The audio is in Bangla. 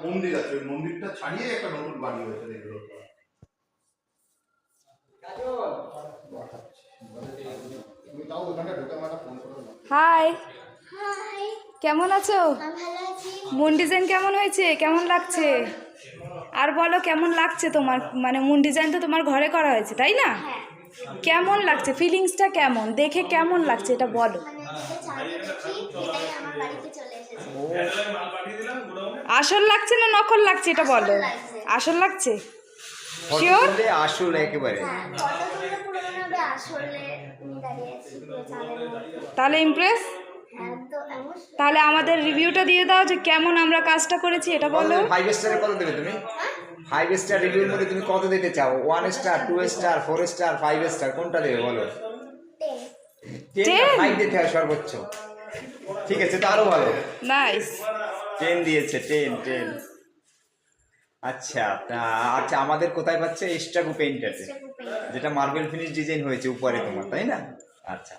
মন্দির আছে, ওই মন্দিরটা ছাড়িয়ে একটা নতুন বাড়ি হয়েছে এগুলো। হাই, হাই, কেমন আছো? আমি ভালো আছি। মুন ডিজাইন কেমন হয়েছে? কেমন লাগছে? আর বলো কেমন লাগছে তোমার? মানে মুন ডিজাইন তো তোমার ঘরে করা হয়েছে তাই না? হ্যাঁ, কেমন লাগছে? ফিলিংসটা কেমন? দেখে কেমন লাগছে এটা বলো। মানে যে চাবি দেখি এটাই আমার বাড়িতে চলে এসেছে। আসল লাগছে না নকল লাগছে এটা বলো। আসল লাগছে। আসল লাগছে? Photo sure? তুললে আসল একেবারে। হ্যাঁ, ফটো তুললে পুরো মনে হবে আসলে আমি দাঁড়িয়ে আছি পুরো চাঁদের মধ্যে। তাহলে ইমপ্রেস? হ্যাঁ, তো এমন তাহলে আমাদের রিভিউটা দিয়ে দাও যে কেমন আমরা কাজটা করেছি এটা বলো। 5 স্টারে কত দেবে তুমি? 5 স্টার রিভিউর মধ্যে তুমি কত দিতে চাও? 1 স্টার, 2 স্টার, 4 স্টার, 5 স্টার কোনটা দেবে বলো? 10। 10 না 5 দিতে হয় সর্বোচ্চ। ঠিক আছে, তো আরো ভালো। নাইস। 10 দিয়েছে, 10। আচ্ছা, আচ্ছা আমাদের কোথায় পাচ্ছে? এক্সট্রা পেইন্টাতে, যেটা মার্বেল ফিনিশ ডিজাইন হয়েছে উপরে তোমার, তাই না? আচ্ছা।